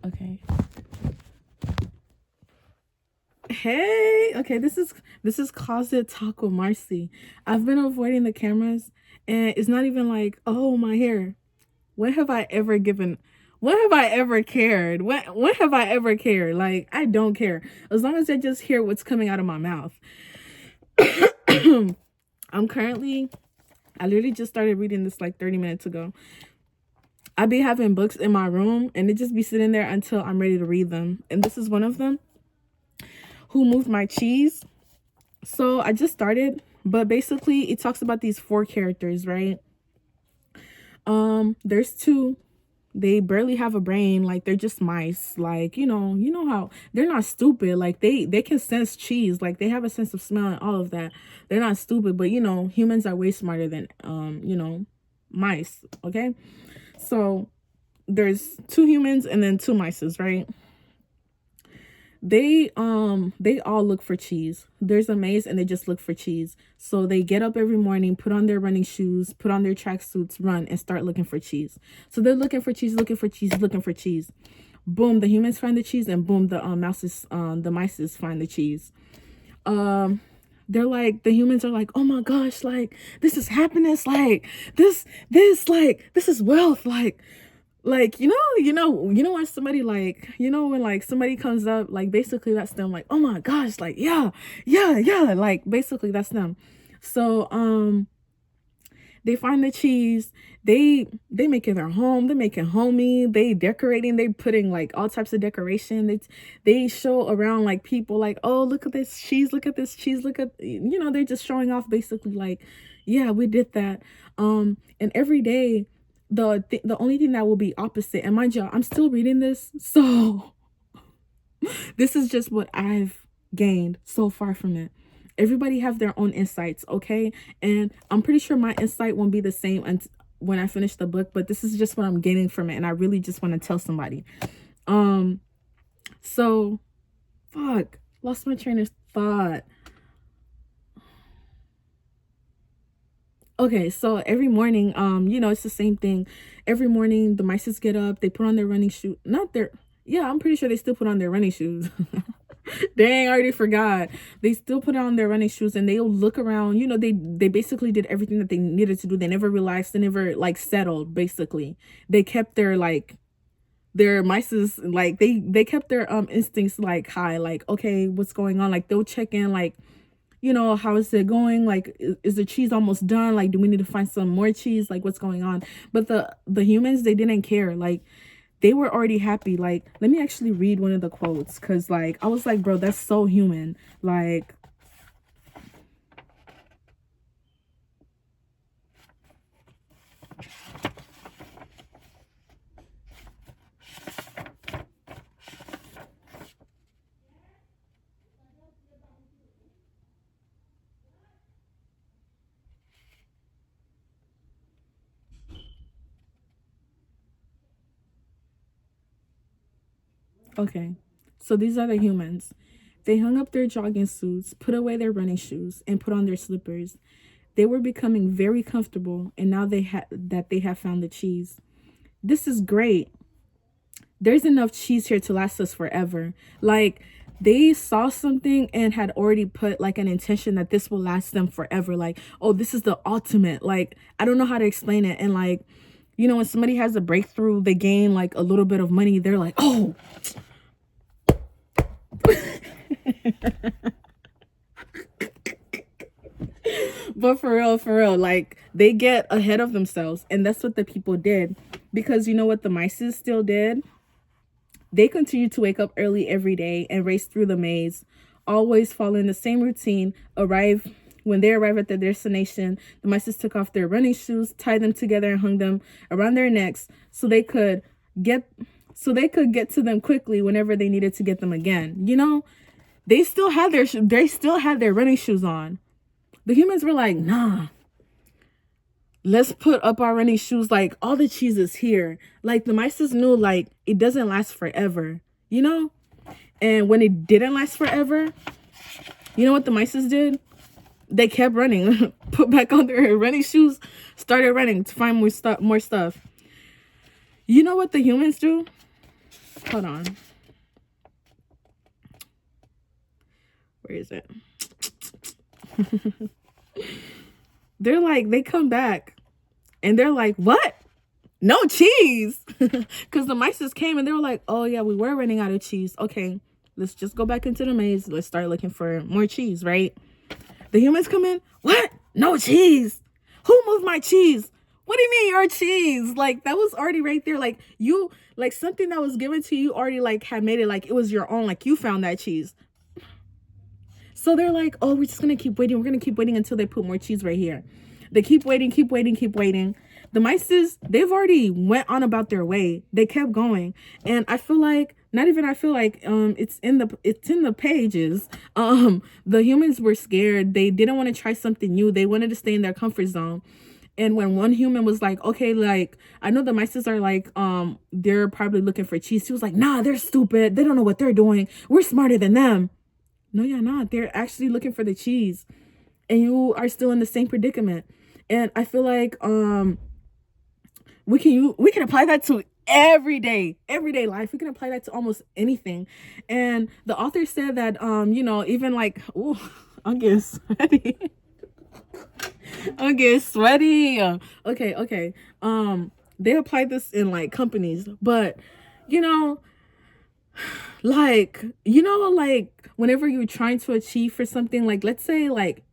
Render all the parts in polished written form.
Okay. Hey, okay, this is Closet Talk with Marcy. I've been avoiding the cameras, and it's not even like, oh, my hair. When have I ever given when have I ever cared? When have I ever cared? Like, I don't care. As long as I just hear what's coming out of my mouth. I'm currently I literally just started reading this like 30 minutes ago. I be having books in my room and it just be sitting there until I'm ready to read them. And this is one of them. Who Moved My Cheese? So I just started, but basically it talks about these four characters, right? There's two. They barely have a brain, like they're just mice. Like, you know how they're not stupid. Like they can sense cheese, like they have a sense of smell and all of that. They're not stupid, but humans are way smarter than mice, okay? So there's two humans and then two mices, right? They all look for cheese. There's a maze and they just look for cheese. So they get up every morning, put on their running shoes, put on their tracksuits, run and start looking for cheese. So they're looking for cheese, looking for cheese, looking for cheese. Boom, the humans find the cheese, and boom, the mice find the cheese. They're like, the humans are like, oh my gosh, like this is happiness, like this is wealth, like when somebody when like somebody comes up, like basically that's them, like, oh my gosh, like yeah, yeah, yeah, like basically that's them. So they find the cheese, they making their home, they making homey, they decorating, they putting like all types of decoration. They show around like people, like, oh, look at this cheese, look at this cheese, look at, they're just showing off basically, like, yeah, we did that. And every day the only thing that will be opposite, and mind you, I'm still reading this, so this is just what I've gained so far from it. Everybody have their own insights, okay? And I'm pretty sure my insight won't be the same when I finish the book, but this is just what I'm gaining from it, and I really just want to tell somebody. So fuck, lost my train of thought. Okay, so every morning, it's the same thing. Every morning, the mice get up, they put on their running shoe. Not their, yeah, I'm pretty sure they still put on their running shoes. Dang, I already forgot. They still put on their running shoes and they'll look around. They basically did everything that they needed to do. They never relaxed. They never like settled. Basically, they kept their mice's, like they kept their instincts like high. Like, okay, what's going on? Like they'll check in, like, how is it going? Like, is the cheese almost done? Like, do we need to find some more cheese? Like, what's going on? But the humans, they didn't care. Like, they were already happy. Like, let me actually read one of the quotes, because like I was like, bro, that's so human. Like, okay, so these are the humans. They hung up their jogging suits, put away their running shoes, and put on their slippers. They were becoming very comfortable, and now they have found the cheese. This is great. There's enough cheese here to last us forever. Like, they saw something and had already put like an intention that this will last them forever. Like, oh, this is the ultimate. Like, I don't know how to explain it. And like, when somebody has a breakthrough, they gain like a little bit of money, they're like, oh. But for real, like they get ahead of themselves, and that's what the people did. Because you know what the mice still did? They continued to wake up early every day and race through the maze, always following the same routine. When they arrived at their destination, the mice took off their running shoes, tied them together, and hung them around their necks so they could get to them quickly whenever they needed to get them again. They still had their running shoes on. The humans were like, nah, let's put up our running shoes. Like, all the cheese is here. Like, the mice knew, like, it doesn't last forever, And when it didn't last forever, you know what the mice did? They kept running, put back on their running shoes, started running to find more stuff. You know what the humans do? Hold on. Where is it? They're like, they come back and they're like, what? No cheese. Because the mice just came and they were like, oh yeah, we were running out of cheese. Okay, let's just go back into the maze. Let's start looking for more cheese, right? The humans come in. What? No cheese. Who moved my cheese? What do you mean your cheese? Like, that was already right there. Like, you, like, something that was given to you already, like, had made it like it was your own. Like, you found that cheese. So they're like, oh, we're just going to keep waiting. We're going to keep waiting until they put more cheese right here. They keep waiting, keep waiting, keep waiting. The mice, they've already went on about their way. They kept going. And I feel like, it's in the pages. The humans were scared. They didn't want to try something new. They wanted to stay in their comfort zone. And when one human was like, okay, like, I know the mice are like, they're probably looking for cheese. He was like, nah, they're stupid. They don't know what they're doing. We're smarter than them. No, you're not. They're actually looking for the cheese. And you are still in the same predicament. And I feel like we can apply that to everyday life. We can apply that to almost anything. And the author said that even like, ooh, I'm getting sweaty. I'm getting sweaty. Okay. They apply this in like companies, but like whenever you're trying to achieve for something, like let's say like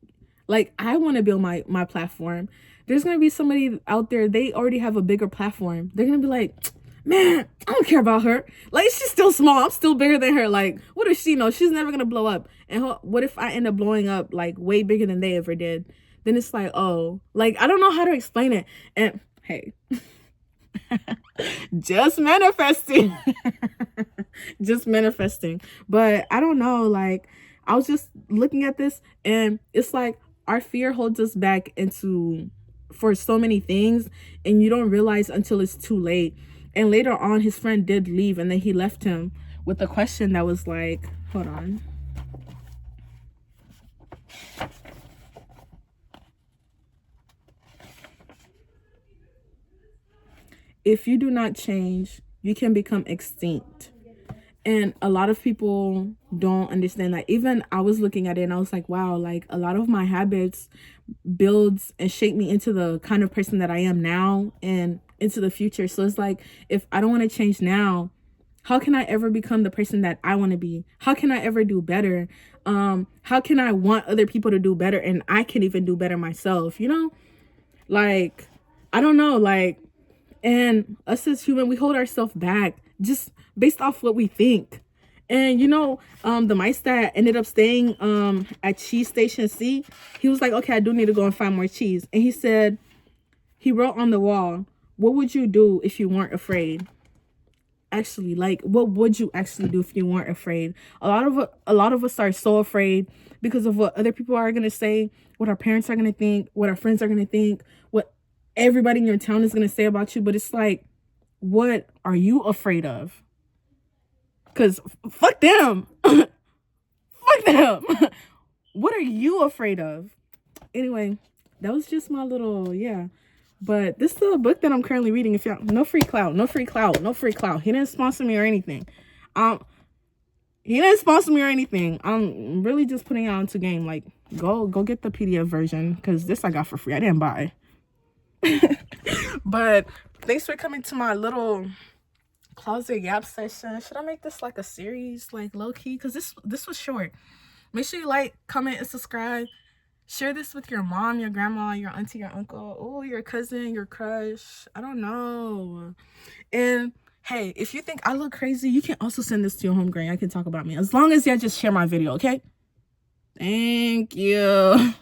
I want to build my platform. There's going to be somebody out there, they already have a bigger platform. They're going to be like, man, I don't care about her. Like, she's still small. I'm still bigger than her. Like, what does she know? She's never going to blow up. And what if I end up blowing up like way bigger than they ever did? Then it's like, oh, like, I don't know how to explain it. And hey, just manifesting. Just manifesting. But I don't know, like, I was just looking at this and it's like our fear holds us back for so many things, and you don't realize until it's too late. And later on, his friend did leave, and then he left him with a question that was like, hold on. If you do not change, you can become extinct. And a lot of people don't understand that. Even I was looking at it and I was like, wow, like a lot of my habits builds and shape me into the kind of person that I am now and into the future. So it's like, if I don't want to change now, how can I ever become the person that I want to be? How can I ever do better? How can I want other people to do better and I can even do better myself? Like, I don't know, like, and us as human, we hold ourselves back just based off what we think. And the mice that ended up staying at Cheese Station C, he was like, okay, I do need to go and find more cheese. And he wrote on the wall, what would you do if you weren't afraid? Actually, like, what would you actually do if you weren't afraid? A lot of us are so afraid because of what other people are going to say, what our parents are going to think, what our friends are going to think, what everybody in your town is going to say about you. But it's like, what are you afraid of? Because fuck them. Fuck them. What are you afraid of? Anyway, that was just my little, yeah. But this is a book that I'm currently reading. If y'all, no free clout. He didn't sponsor me or anything. I'm really just putting it out into game. Like, go get the PDF version, because this I got for free. I didn't buy. But thanks for coming to my little closet yap session. Should I make this like a series, like low-key? Because this was short. Make sure you like, comment, and subscribe. Share this with your mom, your grandma, your auntie, your uncle, oh, your cousin, your crush. I don't know. And hey, if you think I look crazy, you can also send this to your homegrown. I can talk about me, as long as y'all just share my video, okay? Thank you.